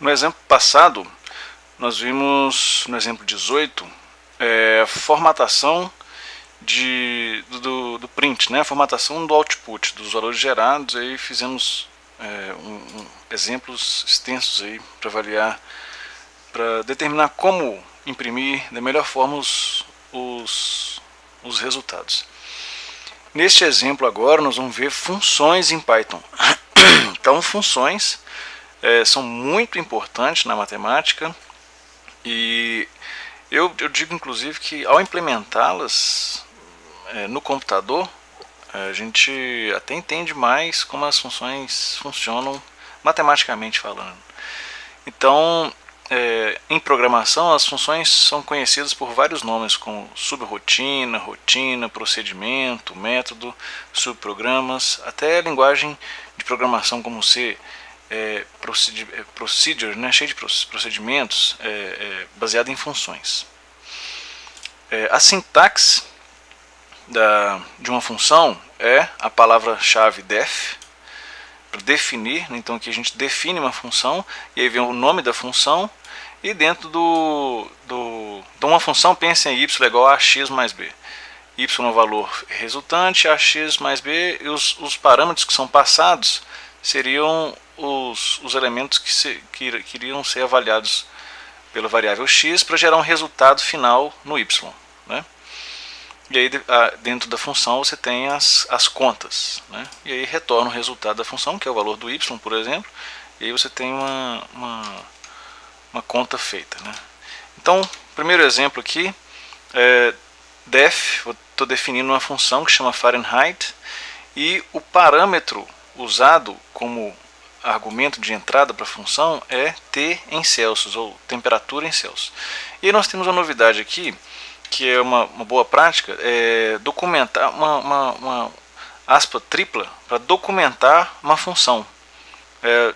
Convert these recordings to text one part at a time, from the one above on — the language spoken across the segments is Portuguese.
No exemplo passado, nós vimos, no exemplo 18, formatação do print, né? A formatação do output, dos valores gerados. Aí fizemos exemplos extensos aí para avaliar, para determinar como imprimir da melhor forma os resultados. Neste exemplo agora nós vamos ver funções em Python. Então funções são muito importantes na matemática, e eu digo inclusive que ao implementá-las no computador, a gente até entende mais como as funções funcionam matematicamente falando. Então, em programação, as funções são conhecidas por vários nomes, como subrotina, rotina, procedimento, método, subprogramas, até a linguagem de programação como C, procedure, né, cheio de procedimentos, baseado em funções. A sintaxe de uma função é a palavra-chave def, para definir. Então aqui a gente define uma função, e aí vem o nome da função, e dentro de uma função, pensa em y igual a x mais b. Y é o valor resultante, ax mais b, e os parâmetros que são passados seriam os elementos que iriam ser avaliados pela variável x para gerar um resultado final no y, né? E aí dentro da função você tem as contas, né? E aí retorna o resultado da função, que é o valor do y, por exemplo, e aí você tem uma conta feita, né? Então, primeiro exemplo aqui, def, estou definindo uma função que chama Fahrenheit, e o parâmetro usado como argumento de entrada para a função é T em Celsius, ou temperatura em Celsius. E aí nós temos uma novidade aqui, que é uma boa prática, documentar uma aspa tripla para documentar uma função.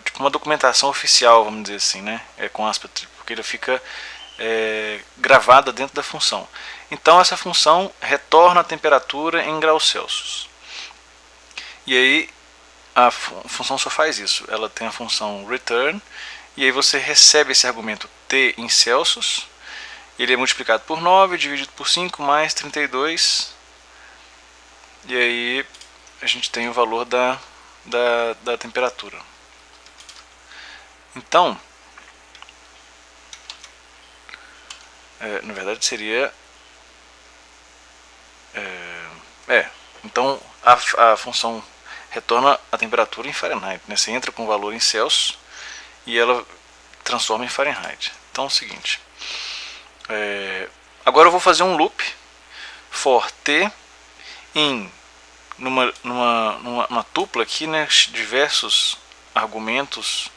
Tipo uma documentação oficial, vamos dizer assim, né? Com aspa tripla, porque ele fica gravada dentro da função. Então essa função retorna a temperatura em graus Celsius. E aí a função só faz isso. Ela tem a função return, e aí você recebe esse argumento T em Celsius. Ele é multiplicado por 9, dividido por 5, mais 32. E aí a gente tem o valor da temperatura. Então, na verdade seria... então a função retorna a temperatura em Fahrenheit, né? Você entra com o valor em Celsius e ela transforma em Fahrenheit. Então é o seguinte... agora eu vou fazer um loop for t em numa tupla aqui, né, diversos argumentos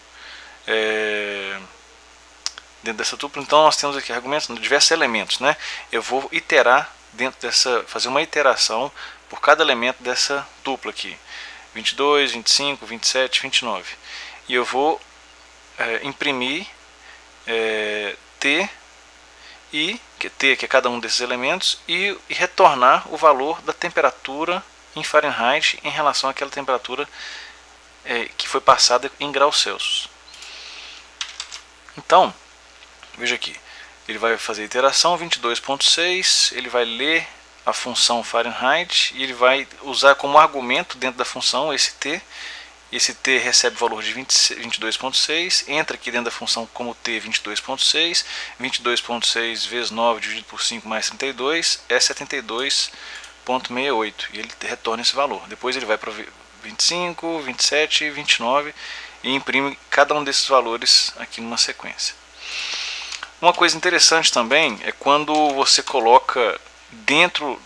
dentro dessa tupla. Então nós temos aqui argumentos, diversos elementos, né? Eu vou iterar dentro dessa, fazer uma iteração por cada elemento dessa tupla aqui, 22, 25, 27, 29, e eu vou imprimir t que é cada um desses elementos, e retornar o valor da temperatura em Fahrenheit em relação àquela temperatura que foi passada em graus Celsius. Então, veja aqui, ele vai fazer a iteração 22.6, ele vai ler a função Fahrenheit e ele vai usar como argumento dentro da função esse t. Esse t recebe o valor de 22.6, entra aqui dentro da função como t 22.6, 22.6 vezes 9 dividido por 5 mais 32 é 72.68, e ele retorna esse valor. Depois ele vai para 25, 27 e 29 e imprime cada um desses valores aqui numa sequência. Uma coisa interessante também é quando você coloca dentro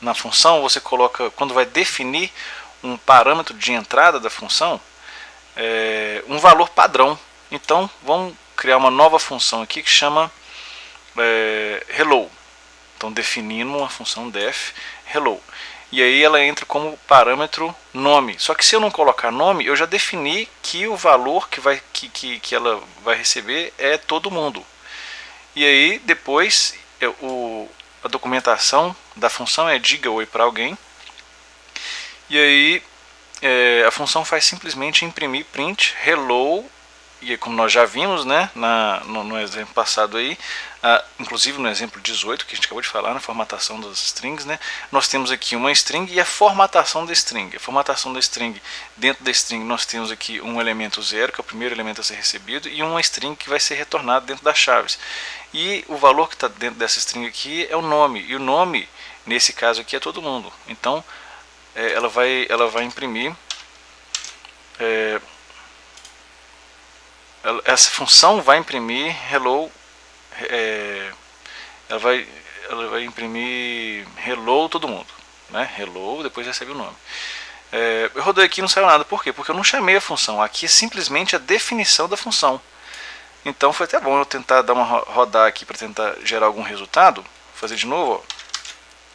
na função, você coloca, quando vai definir um parâmetro de entrada da função, um valor padrão. Então vamos criar uma nova função aqui que chama hello. Então definindo uma função def hello, e aí ela entra como parâmetro nome. Só que se eu não colocar nome, eu já defini que o valor que ela vai receber é todo mundo. E aí depois a documentação da função é diga oi para alguém. E aí a função faz simplesmente imprimir print hello e como nós já vimos, né, no exemplo passado aí, inclusive no exemplo 18 que a gente acabou de falar, na formatação das strings, né, nós temos aqui uma string e a formatação da string. A formatação da string, dentro da string nós temos aqui um elemento 0, que é o primeiro elemento a ser recebido, e uma string que vai ser retornado dentro das chaves. E o valor que está dentro dessa string aqui é o nome, e o nome, nesse caso aqui, é todo mundo. Então, ela vai imprimir... essa função vai imprimir hello, ela vai imprimir hello todo mundo, né? Hello, depois recebe o nome. Eu rodei aqui e não saiu nada, por quê? Porque eu não chamei a função, aqui é simplesmente a definição da função. Então foi até bom eu tentar dar uma rodar aqui para tentar gerar algum resultado. Vou fazer de novo, ó.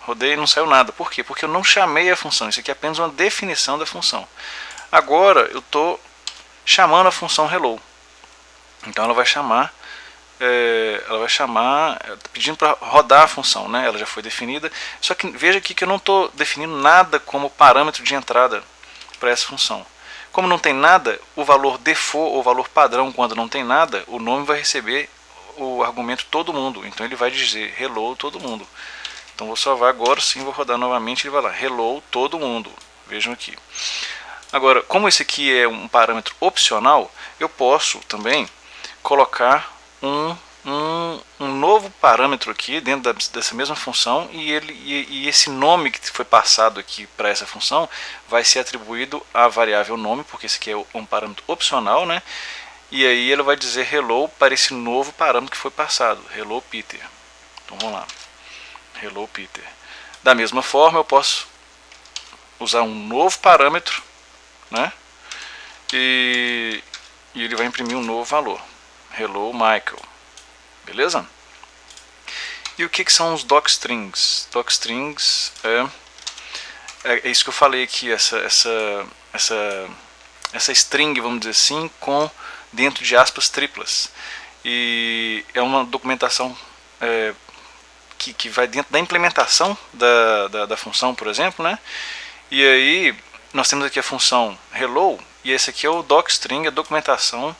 Rodei e não saiu nada, por quê? Porque eu não chamei a função, isso aqui é apenas uma definição da função. Agora eu estou chamando a função hello. Então ela vai chamar, pedindo para rodar a função, né? Ela já foi definida. Só que veja aqui que eu não estou definindo nada como parâmetro de entrada para essa função. Como não tem nada, o valor default ou valor padrão, quando não tem nada, o nome vai receber o argumento todo mundo. Então ele vai dizer hello todo mundo. Então vou salvar agora, sim, vou rodar novamente, ele vai lá, hello todo mundo. Vejam aqui. Agora, como esse aqui é um parâmetro opcional, eu posso também colocar um novo parâmetro aqui dentro dessa mesma função, e esse nome que foi passado aqui para essa função vai ser atribuído à variável nome, porque esse aqui é um parâmetro opcional, né? E aí ele vai dizer hello para esse novo parâmetro que foi passado, hello Peter. Então vamos lá, hello Peter. Da mesma forma eu posso usar um novo parâmetro, né? E ele vai imprimir um novo valor, hello Michael. Beleza? E o que são os docstrings? Docstrings é isso que eu falei aqui, essa string, vamos dizer assim, com dentro de aspas triplas. E é uma documentação que vai dentro da implementação da função, por exemplo, né? E aí nós temos aqui a função hello, e esse aqui é o docstring, a documentação,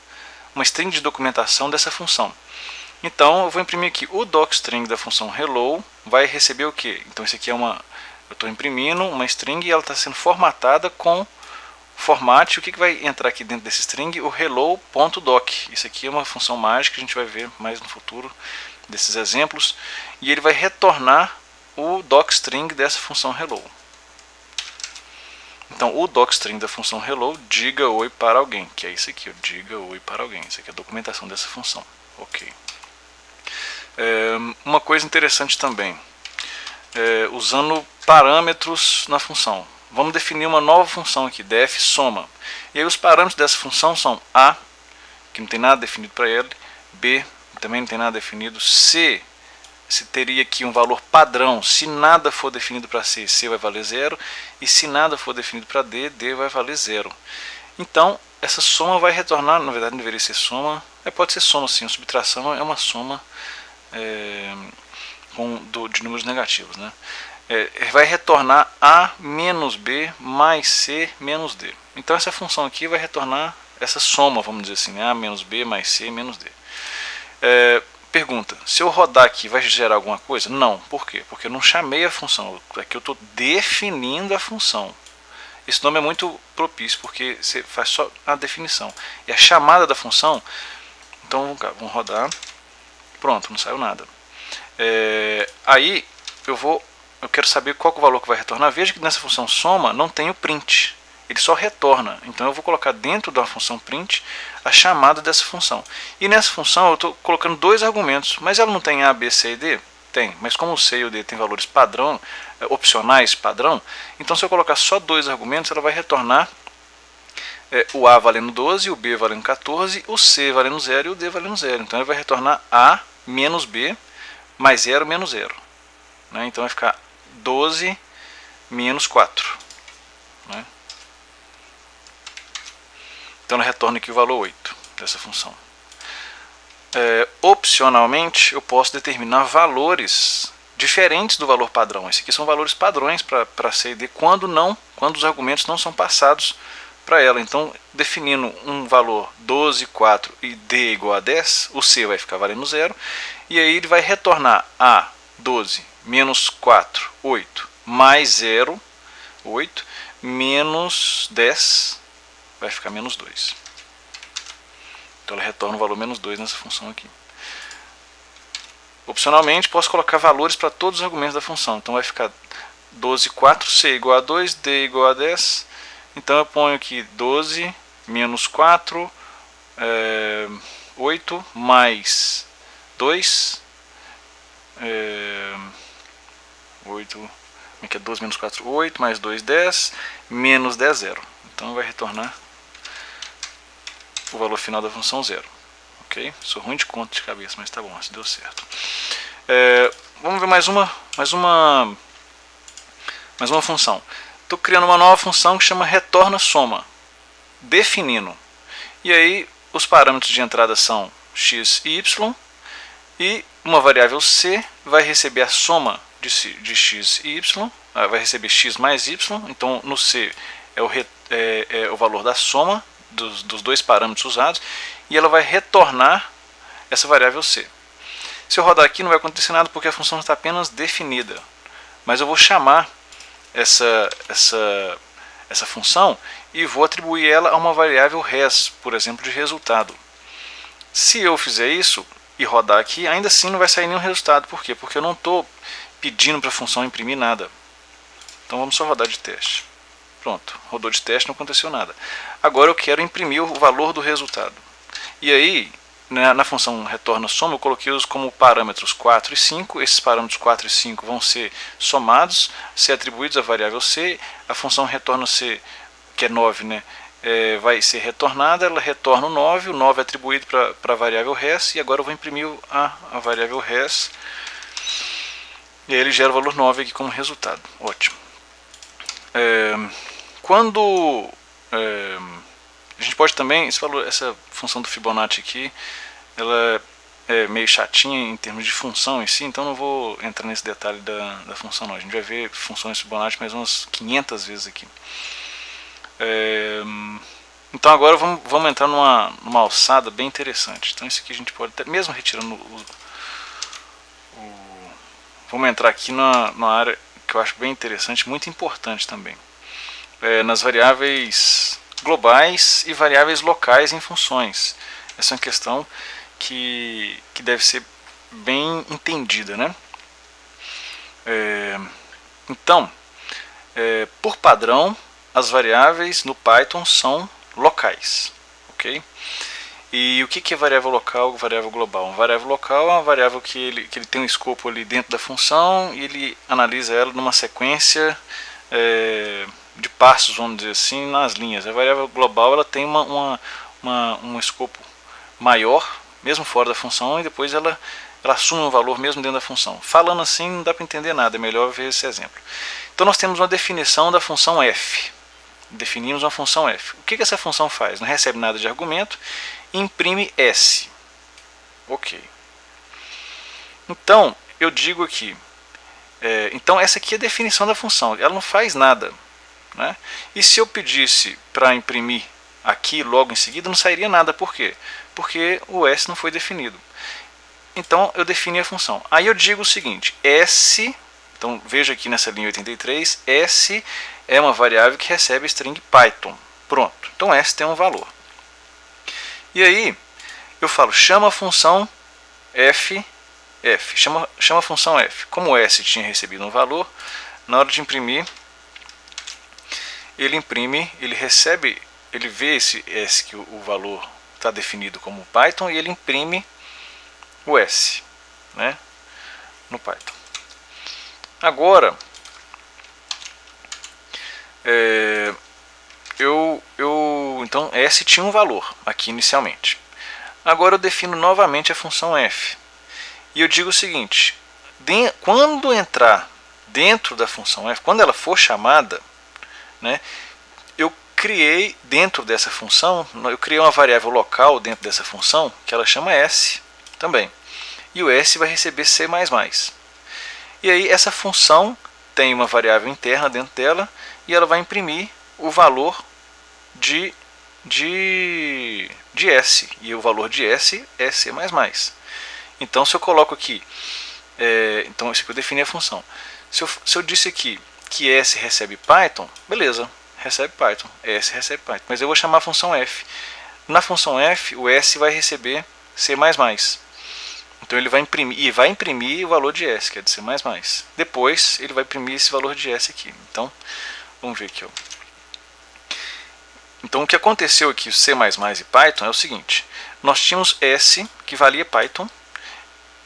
uma string de documentação dessa função. Então eu vou imprimir aqui o docstring da função hello, vai receber o que? Então isso aqui é eu estou imprimindo uma string e ela está sendo formatada com format. O que vai entrar aqui dentro desse string? O hello.doc. Isso aqui é uma função mágica, a gente vai ver mais no futuro desses exemplos. E ele vai retornar o docstring dessa função hello. Então o docstring da função hello, diga oi para alguém, que é isso aqui, ó, diga oi para alguém. Isso aqui é a documentação dessa função. Ok. Uma coisa interessante também, usando parâmetros na função. Vamos definir uma nova função aqui, df soma. E aí os parâmetros dessa função são a, que não tem nada definido para ele, b, também não tem nada definido, c, se teria aqui um valor padrão. Se nada for definido para c, c vai valer 0, e se nada for definido para d, d vai valer 0. Então essa soma vai retornar, na verdade não deveria ser soma, pode ser soma sim, a subtração é uma soma de números negativos, né? Vai retornar a menos b mais c menos d. Então essa função aqui vai retornar essa soma, vamos dizer assim, né? A menos b mais c menos d. Pergunta, se eu rodar aqui vai gerar alguma coisa? Não, por quê? Porque eu não chamei a função, aqui eu estou definindo a função. Esse nome é muito propício, porque você faz só a definição. E a chamada da função, então vamos rodar, pronto, não saiu nada. Aí eu quero saber qual é o valor que vai retornar. Veja que nessa função soma não tem o print, ele só retorna. Então eu vou colocar dentro da função print a chamada dessa função. E nessa função eu estou colocando dois argumentos, mas ela não tem a, b, c e d? Tem, mas como o c e o d tem valores padrão, opcionais padrão, então se eu colocar só dois argumentos, ela vai retornar o a valendo 12, o b valendo 14, o c valendo 0 e o d valendo 0. Então ele vai retornar a menos b mais 0 menos 0. Né? Então vai ficar 12 menos 4. Né? Então ela retorna aqui o valor 8 dessa função. Opcionalmente, eu posso determinar valores diferentes do valor padrão. Esses aqui são valores padrões para C e D quando os argumentos não são passados para ela. Então, definindo um valor 12, 4 e D igual a 10, o C vai ficar valendo 0. E aí ele vai retornar a 12 menos 4, 8, mais 0, 8, menos 10, vai ficar menos 2. Então ela retorna o valor menos 2 nessa função aqui. Opcionalmente, posso colocar valores para todos os argumentos da função. Então vai ficar 12, 4, C igual a 2, D igual a 10. Então eu ponho aqui 12 menos 4, 8 mais 2, 8, aqui é 12 menos 4, 8, mais 2, 10, menos 10, 0. Então vai retornar o valor final da função 0. Ok? Sou ruim de conta de cabeça, mas tá bom, assim deu certo. Vamos ver mais uma função. Estou criando uma nova função que chama retorna soma, definindo. E aí os parâmetros de entrada são x e y, e uma variável c vai receber a soma de x e y, vai receber x mais y. Então no c é o valor da soma dos dois parâmetros usados, e ela vai retornar essa variável c. Se eu rodar aqui não vai acontecer nada porque a função está apenas definida, mas eu vou chamar essa função e vou atribuir ela a uma variável res, por exemplo, de resultado. Se eu fizer isso e rodar aqui, ainda assim não vai sair nenhum resultado. Por quê? Porque eu não estou pedindo para a função imprimir nada. Então vamos só rodar de teste. Pronto, rodou de teste, não aconteceu nada. Agora eu quero imprimir o valor do resultado. E aí, na função retorna soma, eu coloquei-os como parâmetros 4 e 5. Esses parâmetros 4 e 5 vão ser somados, ser atribuídos à variável c. A função retorna c, que é 9, né, vai ser retornada, ela retorna o 9 é atribuído para a variável res, e agora eu vou imprimir a variável res, e aí ele gera o valor 9 aqui como resultado. Ótimo. A gente pode também, essa função do Fibonacci aqui, ela é meio chatinha em termos de função em si, então não vou entrar nesse detalhe da função não. A gente vai ver funções Fibonacci mais umas 500 vezes aqui. Então agora vamos entrar numa alçada bem interessante. Então isso aqui a gente pode, até mesmo retirando vamos entrar aqui numa área que eu acho bem interessante, muito importante também. Nas variáveis globais e variáveis locais em funções. Essa é uma questão que deve ser bem entendida, né? Então, por padrão, as variáveis no Python são locais, ok? E o que é variável local e variável global? Uma variável local é uma variável que ele tem um escopo ali dentro da função e ele analisa ela numa sequência de passos, vamos dizer assim, nas linhas. A variável global ela tem um escopo maior, mesmo fora da função, e depois ela assume um valor mesmo dentro da função. Falando assim não dá para entender nada, é melhor ver esse exemplo. Então nós temos uma definição da função f. Definimos uma função f. O que essa função faz? Não recebe nada de argumento, imprime s. Ok. Então eu digo aqui, então essa aqui é a definição da função, ela não faz nada, né? E se eu pedisse para imprimir aqui logo em seguida, não sairia nada. Por quê? Porque o s não foi definido. Então eu defini a função. Aí eu digo o seguinte, s, então veja aqui nessa linha 83, s é uma variável que recebe string Python. Pronto, então s tem um valor. E aí eu falo, chama a função f, chama a função f. Como o s tinha recebido um valor, na hora de imprimir, ele imprime, ele vê esse s, que o valor está definido como Python, e ele imprime o s, né, no Python. Agora, então s tinha um valor aqui inicialmente. Agora eu defino novamente a função f. E eu digo o seguinte, quando entrar dentro da função f, quando ela for chamada, né, eu criei dentro dessa função, eu criei uma variável local dentro dessa função, que ela chama s também. E o s vai receber c++. E aí essa função tem uma variável interna dentro dela, e ela vai imprimir o valor de S, e o valor de S é C++. Então se eu coloco aqui, então isso aqui eu defini a função. Se eu disse aqui que S recebe Python, beleza, recebe Python, S recebe Python, mas eu vou chamar a função F. Na função F, o S vai receber C++. Então ele vai imprimir o valor de S, que é de C++. Depois ele vai imprimir esse valor de S aqui. Então, vamos ver aqui. Ó. Então o que aconteceu aqui, o C++ e Python, é o seguinte. Nós tínhamos S, que valia Python.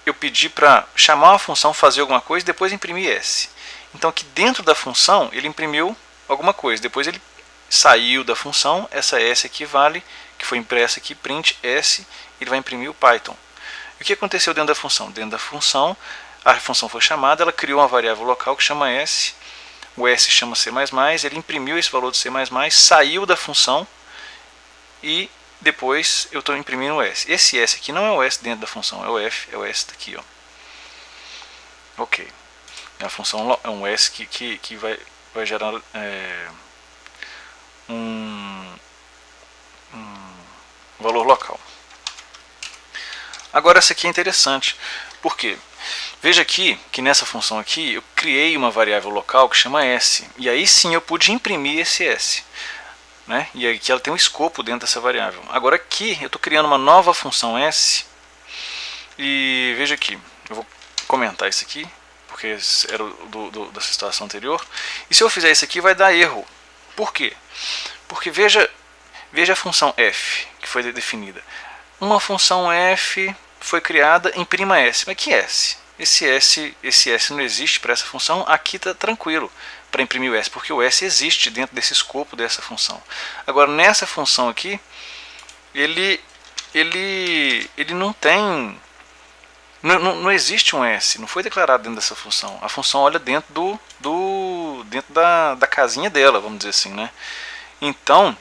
Eu pedi para chamar uma função, fazer alguma coisa e depois imprimir S. Então aqui dentro da função ele imprimiu alguma coisa. Depois ele saiu da função, essa S aqui vale, que foi impressa aqui, print S, ele vai imprimir o Python. E o que aconteceu dentro da função? Dentro da função, a função foi chamada, ela criou uma variável local que chama S, o S chama C++, ele imprimiu esse valor do C++, saiu da função e depois eu estou imprimindo o S. Esse S aqui não é o S dentro da função, é o F, é o S daqui. Ó. Ok. A função é um S que vai gerar um valor local. Agora essa aqui é interessante, porque veja aqui que nessa função aqui eu criei uma variável local que chama S, e aí sim eu pude imprimir esse S, né? E aqui ela tem um escopo dentro dessa variável. Agora aqui eu estou criando uma nova função S, e veja aqui, eu vou comentar isso aqui, porque era dessa situação anterior, e se eu fizer isso aqui vai dar erro. Por quê? Porque veja a função f que foi definida. Uma função f foi criada, imprima S. Mas que S? Esse S não existe para essa função. Aqui está tranquilo para imprimir o S, porque o S existe dentro desse escopo dessa função. Agora nessa função aqui, ele não tem, não existe um S, não foi declarado dentro dessa função. A função olha dentro dentro da casinha dela, vamos dizer assim, né? Então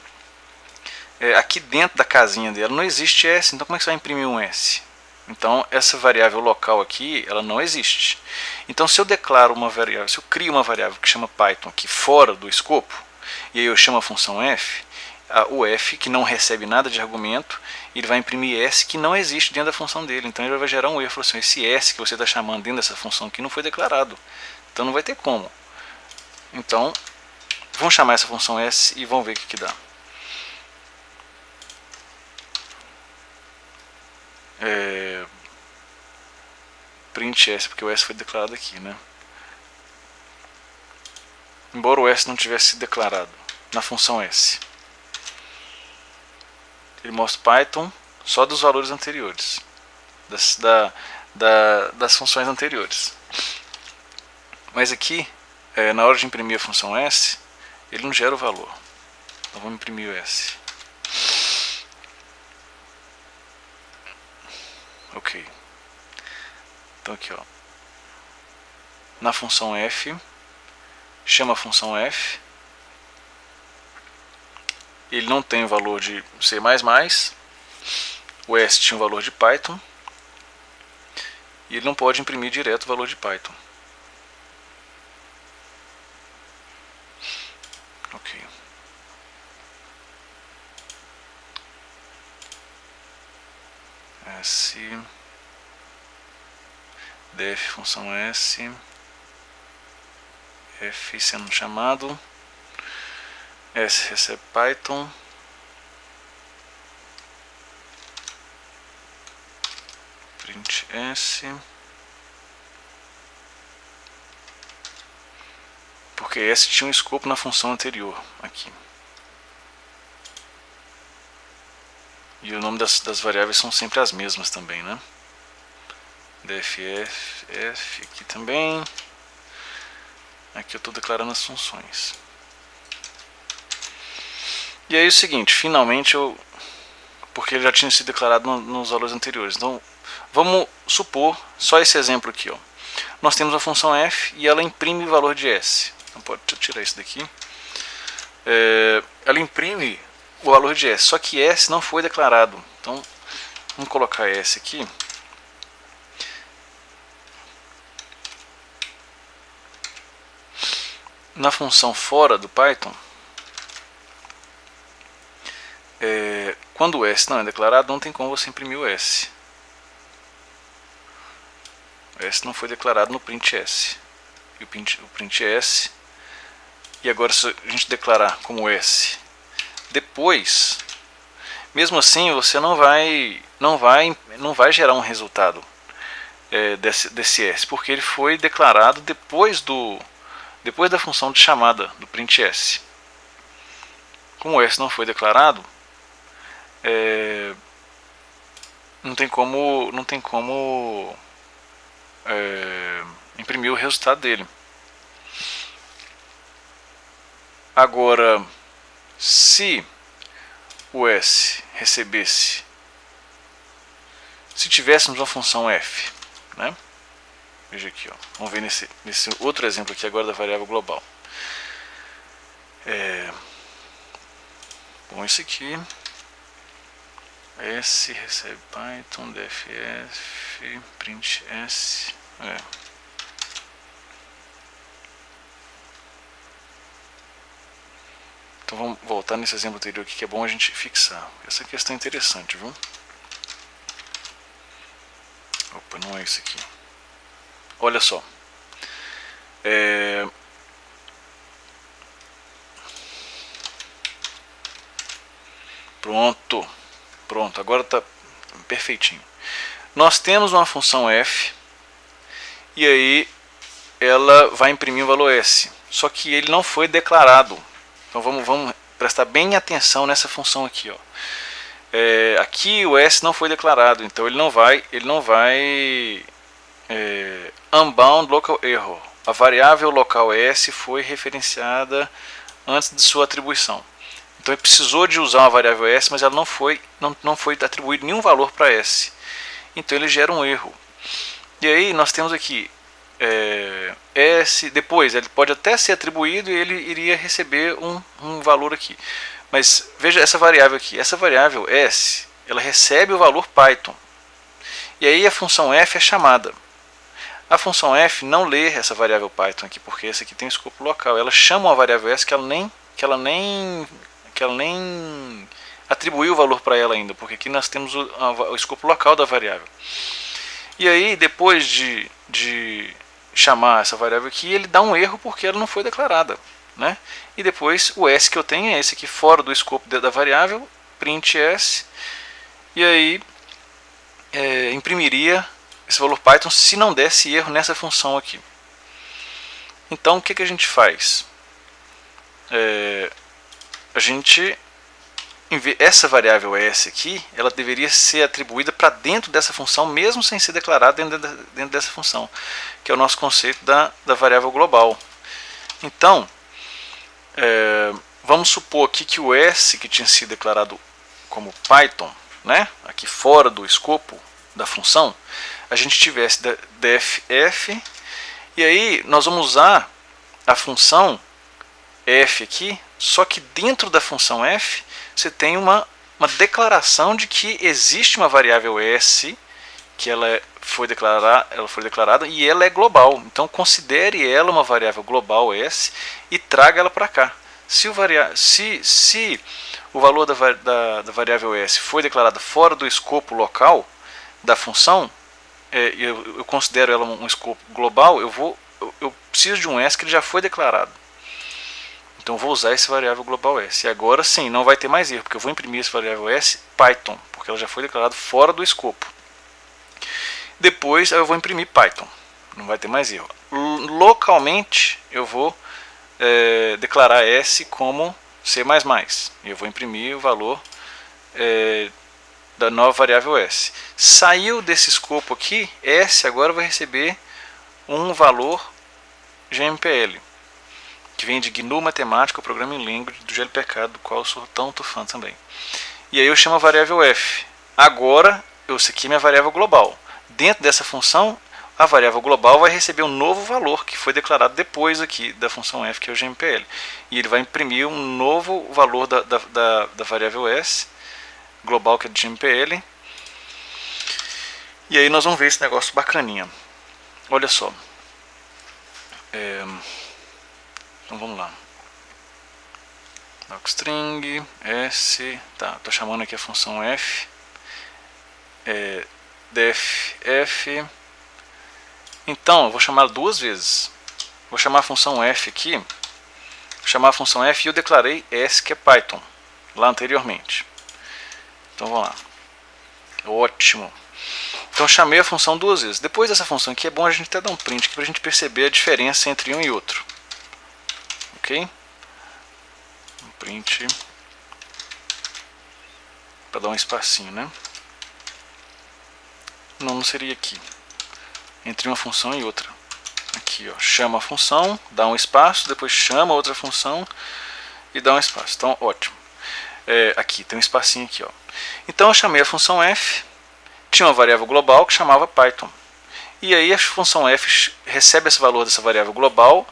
aqui dentro da casinha dela não existe S, então como é que você vai imprimir um S? Então essa variável local aqui, ela não existe. Então se eu declaro uma variável, se eu crio uma variável que chama Python aqui fora do escopo, e aí eu chamo a função f, o f que não recebe nada de argumento, ele vai imprimir S que não existe dentro da função dele. Então ele vai gerar um erro, falou assim, esse S que você está chamando dentro dessa função aqui não foi declarado. Então não vai ter como. Então vamos chamar essa função S e vamos ver o que dá. Print S, porque o S foi declarado aqui, né? Embora o S não tivesse sido declarado na função S, ele mostra Python só dos valores anteriores, das funções anteriores. Mas aqui, na hora de imprimir a função S, ele não gera o valor. Então vamos imprimir o S. Ok. Então aqui, ó, na função f, chama a função f, ele não tem o valor de C++, o S tinha o valor de Python, e ele não pode imprimir direto o valor de Python. Ok. S def função S, f sendo chamado, S recebe Python, print S, porque S tinha um escopo na função anterior aqui. E o nome das variáveis são sempre as mesmas também, né? dff, f aqui também. Aqui eu estou declarando as funções. E aí é o seguinte, finalmente porque ele já tinha sido declarado nos valores anteriores. Então vamos supor, só esse exemplo aqui, ó. Nós temos a função f e ela imprime o valor de S. Então deixa eu tirar isso daqui. Ela imprime o valor de S, só que S não foi declarado. Então vamos colocar S aqui. Na função fora do Python, quando o S não é declarado, não tem como você imprimir o S. O S não foi declarado no print S. E o print S. E agora, se a gente declarar como S depois, mesmo assim você não vai gerar um resultado desse S, porque ele foi declarado depois da função de chamada do print S. Como o S não foi declarado, não tem como imprimir o resultado dele. Agora, se o S recebesse, se tivéssemos uma função f, né? Veja aqui, ó. Vamos ver nesse outro exemplo aqui agora da variável global. Bom, isso aqui, S recebe Python, dff, print S, Então vamos voltar nesse exemplo anterior aqui, que é bom a gente fixar. Essa questão é interessante, viu? Opa, não é isso aqui. Olha só. Pronto, agora está perfeitinho. Nós temos uma função f, e aí ela vai imprimir o valor s, só que ele não foi declarado. Então vamos prestar bem atenção nessa função aqui, ó. Aqui o s não foi declarado, então ele não vai unbound local error. A variável local s foi referenciada antes de sua atribuição. Então ele precisou de usar uma variável s, mas ela não foi atribuído nenhum valor para s. Então ele gera um erro. E aí nós temos aqui s, depois ele pode até ser atribuído e ele iria receber um valor aqui. Mas veja essa variável aqui, essa variável s, ela recebe o valor Python. E aí a função f é chamada. A função f não lê essa variável Python aqui, porque essa aqui tem escopo local. Ela chama uma variável s que ela nem atribuiu o valor para ela ainda, porque aqui nós temos o escopo local da variável. E aí, depois de chamar essa variável aqui, ele dá um erro porque ela não foi declarada, né? E depois o s que eu tenho é esse aqui, fora do escopo da variável, print s, e aí imprimiria esse valor Python se não desse erro nessa função aqui. Então o que a gente faz? Essa variável s aqui, ela deveria ser atribuída para dentro dessa função, mesmo sem ser declarada dentro dessa função, que é o nosso conceito da variável global. Então, vamos supor aqui que o s, que tinha sido declarado como Python, né, aqui fora do escopo da função, a gente tivesse dff, e aí nós vamos usar a função f aqui, só que dentro da função f você tem uma declaração de que existe uma variável s, que ela foi declarada e ela é global. Então considere ela uma variável global s e traga ela para cá. Se o valor da variável s foi declarado fora do escopo local da função, eu considero ela um escopo global, eu preciso de um s que ele já foi declarado. Então eu vou usar esse variável global s. E agora sim, não vai ter mais erro, porque eu vou imprimir esse variável s Python, porque ela já foi declarada fora do escopo. Depois eu vou imprimir Python, não vai ter mais erro. Localmente eu vou declarar s como C++, e eu vou imprimir o valor da nova variável s. Saiu desse escopo aqui, s agora vai receber um valor GMPL, que vem de GNU Matemática, o Programming Language do GLPK, do qual eu sou tanto fã também. E aí eu chamo a variável f. Agora, isso aqui é minha variável global. Dentro dessa função, a variável global vai receber um novo valor que foi declarado depois aqui da função f, que é o GMPL. E ele vai imprimir um novo valor da variável s, global, que é do GMPL. E aí nós vamos ver esse negócio bacaninha. Olha só. Então vamos lá. docstring s, tá, tô chamando aqui a função f, def f. Então eu vou chamar duas vezes. Vou chamar a função f aqui, vou chamar a função f e eu declarei s, que é Python, lá anteriormente. Então vamos lá. Ótimo. Então chamei a função duas vezes. Depois dessa função aqui é bom a gente até dar um print para a gente perceber a diferença entre um e outro. Ok? Um print para dar um espacinho, né? Não seria aqui. Entre uma função e outra. Aqui, ó, chama a função, dá um espaço, depois chama outra função e dá um espaço. Então, ótimo. Aqui, tem um espacinho aqui, ó. Então eu chamei a função f, tinha uma variável global que chamava Python. E aí a função f recebe esse valor dessa variável global,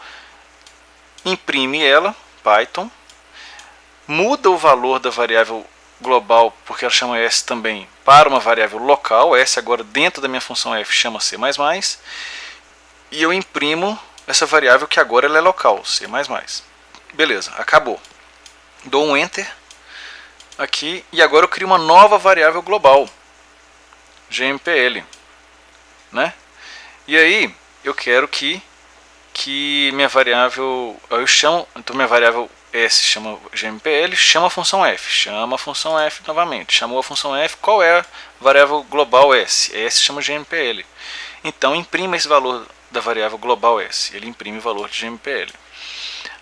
imprime ela, Python, muda o valor da variável global, porque ela chama s também, para uma variável local, s agora dentro da minha função f chama c++, e eu imprimo essa variável que agora ela é local, c++. Beleza, acabou. Dou um Enter aqui e agora eu crio uma nova variável global, gmpl, né? E aí eu quero que minha variável, eu chamo, então minha variável s chama gmpl, chama a função f novamente, chamou a função f, qual é a variável global s? S chama gmpl. Então imprima esse valor da variável global s, ele imprime o valor de gmpl.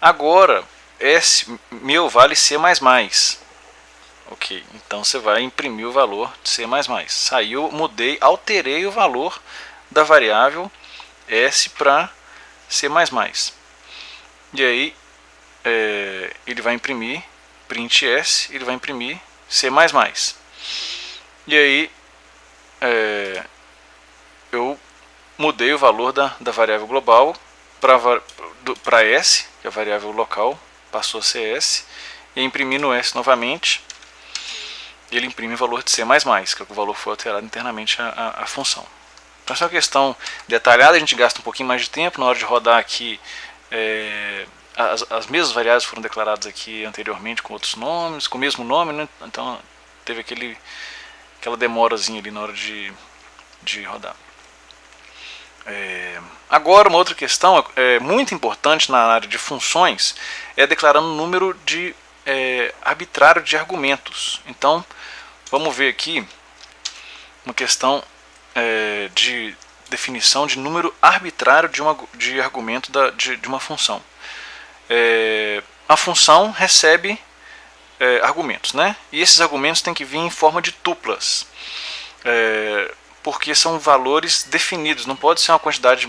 Agora s meu vale c++. Ok, então você vai imprimir o valor de c++. Saiu, mudei, alterei o valor da variável s para c++. E aí ele vai imprimir print s, ele vai imprimir c++. E aí eu mudei o valor da variável global para s, que é a variável local, passou a ser s, e imprimi no s novamente. Ele imprime o valor de c++, que é o valor foi alterado internamente a função. Então essa é uma questão detalhada, a gente gasta um pouquinho mais de tempo na hora de rodar aqui. As mesmas variáveis foram declaradas aqui anteriormente com outros nomes, com o mesmo nome, né? Então teve aquela demorazinha ali na hora de rodar. Agora uma outra questão muito importante na área de funções é declarando um número arbitrário de argumentos. Então vamos ver aqui uma questão de definição de número arbitrário de argumento de uma função. A função recebe argumentos, né? E esses argumentos têm que vir em forma de tuplas, porque são valores definidos, não pode ser uma quantidade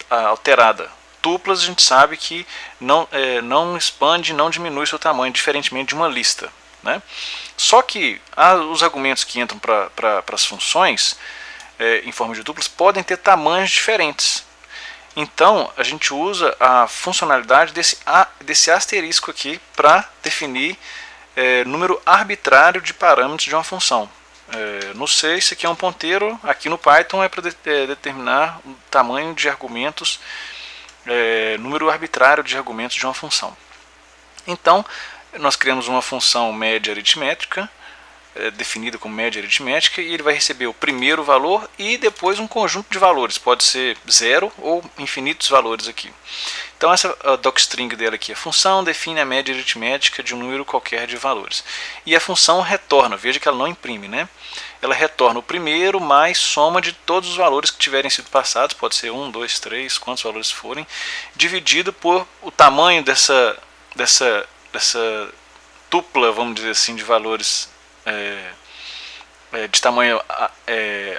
alterada. Tuplas a gente sabe que não expande, não diminui seu tamanho, diferentemente de uma lista, né? Só que os argumentos que entram para as funções em forma de tuplas podem ter tamanhos diferentes. Então a gente usa a funcionalidade desse asterisco aqui para definir número arbitrário de parâmetros de uma função. No C isso aqui é um ponteiro, aqui no Python é para determinar o tamanho de argumentos, número arbitrário de argumentos de uma função. Então nós criamos uma função média aritmética, definida como média aritmética, e ele vai receber o primeiro valor e depois um conjunto de valores, pode ser 0 ou infinitos valores aqui. Então essa docstring dela aqui, a função define a média aritmética de um número qualquer de valores. E a função retorna, veja que ela não imprime, né? Ela retorna o primeiro mais soma de todos os valores que tiverem sido passados, pode ser 1, 2, 3, quantos valores forem, dividido por o tamanho dessa tupla, vamos dizer assim, de valores de tamanho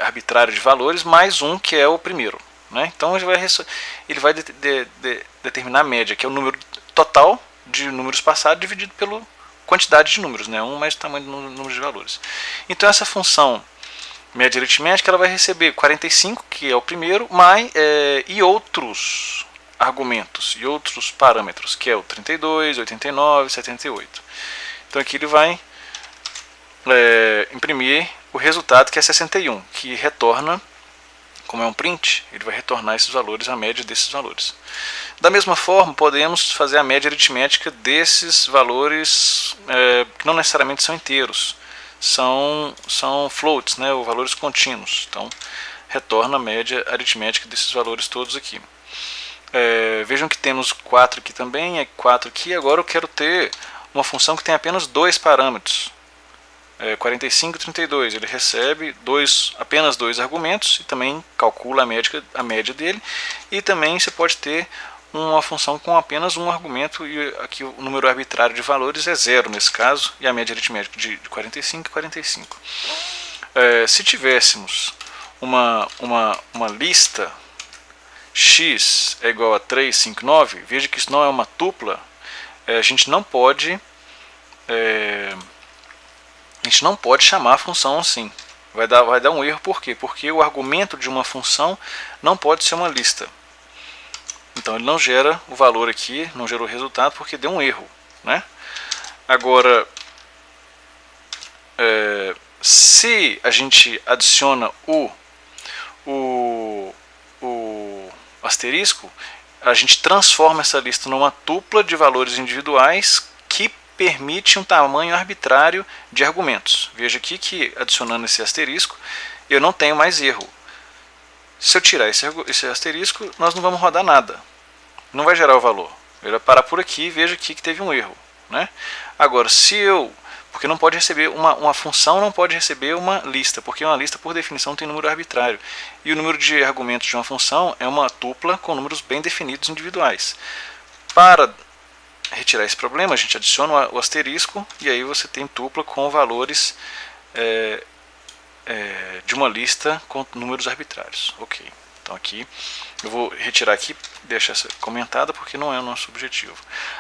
arbitrário de valores, mais um que é o primeiro, né? Então ele vai determinar a média, que é o número total de números passados dividido pela quantidade de números, né? 1 mais o tamanho do número de valores. Então essa função média aritmética ela vai receber 45, que é o primeiro, e outros argumentos e outros parâmetros, que é o 32, 89, 78. Então aqui ele vai imprimir o resultado, que é 61, que retorna, como é um print, ele vai retornar esses valores, a média desses valores. Da mesma forma, podemos fazer a média aritmética desses valores que não necessariamente são inteiros, são floats, né, ou valores contínuos. Então, retorna a média aritmética desses valores todos aqui. Vejam que temos 4 aqui também, 4 aqui. Agora eu quero ter uma função que tem apenas 2 parâmetros, 45 e 32. Ele recebe apenas 2 argumentos e também calcula a média dele. E também você pode ter uma função com apenas um argumento, e aqui o número arbitrário de valores é 0 nesse caso, e a média aritmética de 45 e 45. Se tivéssemos uma lista x é igual a 3, 5, 9, veja que isso não é uma tupla, a gente não pode chamar a função assim. Vai dar um erro. Por quê? Porque o argumento de uma função não pode ser uma lista. Então ele não gera o valor aqui, não gerou o resultado porque deu um erro, né? Agora, se a gente adiciona o asterisco, a gente transforma essa lista numa tupla de valores individuais que permite um tamanho arbitrário de argumentos. Veja aqui que adicionando esse asterisco eu não tenho mais erro. Se eu tirar esse asterisco, nós não vamos rodar nada. Não vai gerar o valor. Ele vai parar por aqui e veja aqui que teve um erro, né? Agora, porque não pode receber uma função, não pode receber uma lista, porque uma lista por definição tem número arbitrário. E o número de argumentos de uma função é uma tupla com números bem definidos individuais. Para retirar esse problema, a gente adiciona o asterisco e aí você tem tupla com valores de uma lista com números arbitrários. Ok, então aqui eu vou retirar aqui, deixar essa comentada porque não é o nosso objetivo.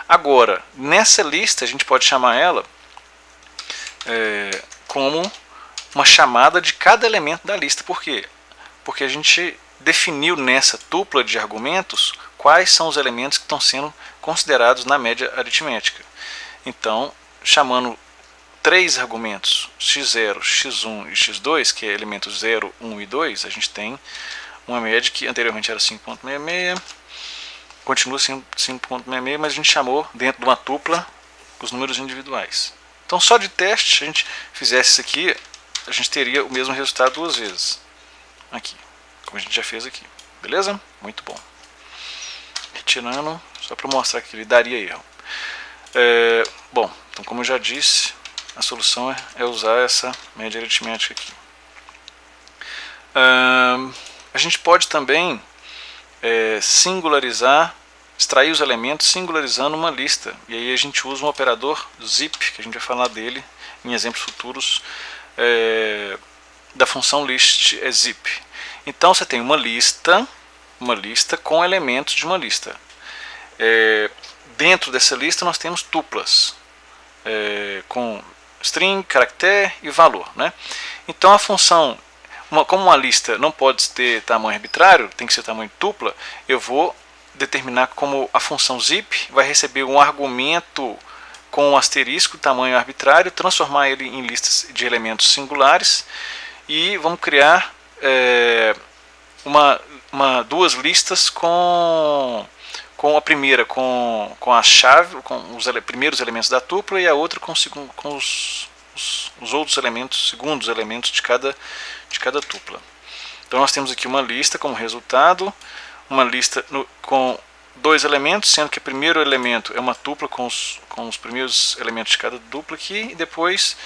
Agora, nessa lista a gente pode chamar ela como uma chamada de cada elemento da lista. Por quê? Porque a gente definiu nessa tupla de argumentos quais são os elementos que estão sendo considerados na média aritmética. Então, chamando 3 argumentos, x0, x1 e x2, que é elementos 0, 1 e 2, a gente tem uma média que anteriormente era 5.66, continua sendo 5.66, mas a gente chamou dentro de uma tupla os números individuais. Então, só de teste, se a gente fizesse isso aqui, a gente teria o mesmo resultado 2 vezes. Aqui, como a gente já fez aqui. Beleza? Muito bom. Retirando, só para mostrar que ele daria erro. Bom, então como eu já disse, a solução é usar essa média aritmética aqui. A gente pode também extrair os elementos singularizando uma lista. E aí a gente usa um operador zip, que a gente vai falar dele em exemplos futuros, da função list zip. Então você tem uma lista com elementos de uma lista. Dentro dessa lista nós temos tuplas, com string, caractere e valor, né? Então a função, como uma lista não pode ter tamanho arbitrário, tem que ser tamanho tupla, eu vou determinar como a função zip vai receber um argumento com um asterisco, tamanho arbitrário, transformar ele em listas de elementos singulares e vamos criar duas listas com a primeira com a chave, com os primeiros elementos da tupla, e a outra com os outros elementos, segundos elementos de cada tupla. Então nós temos aqui uma lista como resultado, uma lista com 2 elementos, sendo que o primeiro elemento é uma tupla com os primeiros elementos de cada dupla aqui, e depois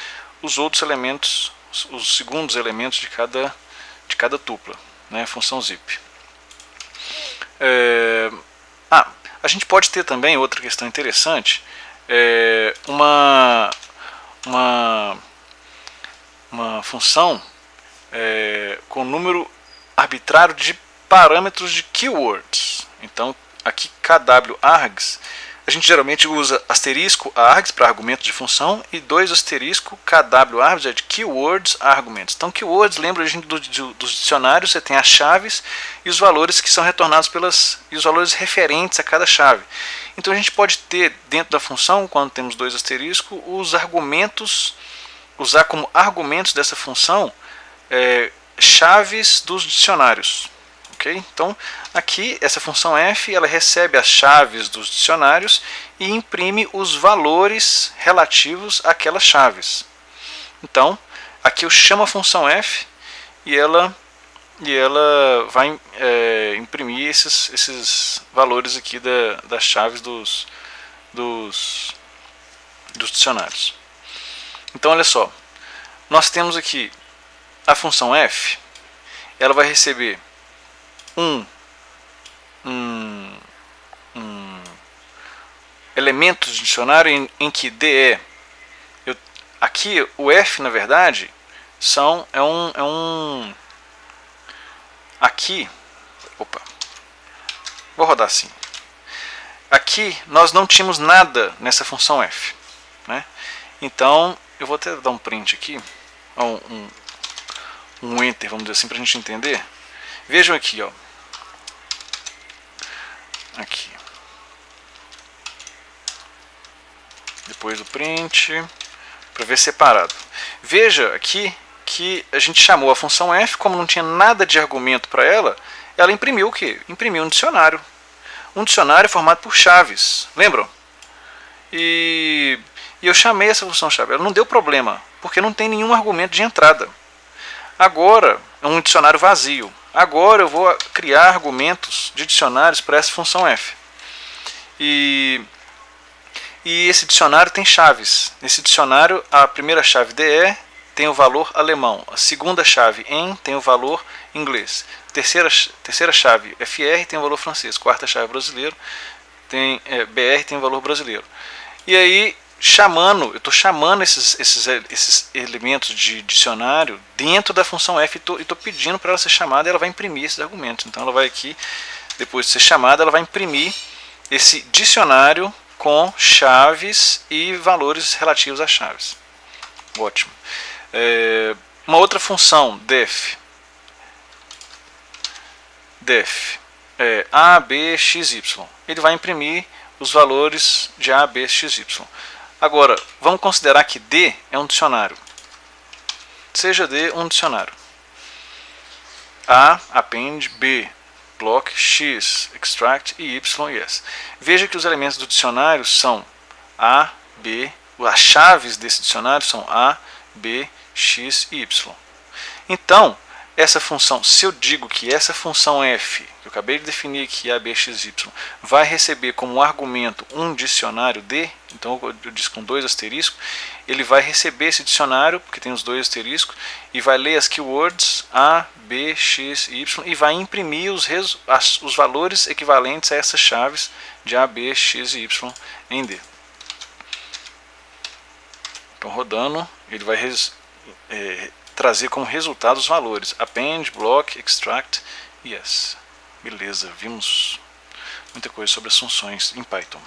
os outros elementos, os segundos elementos de cada tupla, né? Função zip. A gente pode ter também outra questão interessante, uma função com número arbitrário de parâmetros de keywords. Então aqui kwargs, a gente geralmente usa asterisco args para argumentos de função e 2 asterisco kwargs é de keywords arguments. Então keywords, lembra a gente dos dicionários, você tem as chaves e os valores que são retornados e os valores referentes a cada chave. Então a gente pode ter dentro da função, quando temos 2 asteriscos, os argumentos, usar como argumentos dessa função chaves dos dicionários. ok? Então, aqui, essa função f, ela recebe as chaves dos dicionários e imprime os valores relativos àquelas chaves. Então, aqui eu chamo a função f e ela vai imprimir esses valores aqui das chaves dos dicionários. Então, olha só, nós temos aqui a função f, ela vai receber um elemento do dicionário em que D é. Aqui o f, na verdade, aqui, vou rodar assim. Aqui nós não tínhamos nada nessa função f, né? Então eu vou até dar um print aqui, um enter, vamos dizer assim, para a gente entender. Vejam aqui, ó. Aqui. Depois do print, para ver separado. Veja aqui que a gente chamou a função f, como não tinha nada de argumento para ela, ela imprimiu o quê? Imprimiu um dicionário. Um dicionário formado por chaves, lembram? E eu chamei essa função chave, ela não deu problema, porque não tem nenhum argumento de entrada. Agora, é um dicionário vazio. Agora eu vou criar argumentos de dicionários para essa função f. E esse dicionário tem chaves. Nesse dicionário, a primeira chave DE tem o valor alemão. A segunda chave EN tem o valor inglês. Terceira chave FR tem o valor francês. Quarta chave brasileiro BR tem o valor brasileiro. E aí, eu estou chamando esses elementos de dicionário dentro da função f e estou pedindo para ela ser chamada e ela vai imprimir esses argumentos. Então ela vai aqui, depois de ser chamada, ela vai imprimir esse dicionário com chaves e valores relativos às chaves. Ótimo. Uma outra função, def A, B, X, Y. Ele vai imprimir os valores de A, B, X, Y. Agora, vamos considerar que D é um dicionário. Seja D um dicionário. A, append, B, block, X, extract e Y, yes. Veja que os elementos do dicionário são A, B, as chaves desse dicionário são A, B, X e Y. Então, essa função, se eu digo que essa função f, que eu acabei de definir aqui, A, B, X, Y, vai receber como argumento um dicionário D, então eu disse com 2 asteriscos, ele vai receber esse dicionário, porque tem os 2 asteriscos, e vai ler as keywords A, B, X e Y, e vai imprimir os valores equivalentes a essas chaves de A, B, X e Y em D. Então, rodando, ele vai trazer como resultado os valores append, block, extract e yes. Beleza, vimos muita coisa sobre as funções em Python.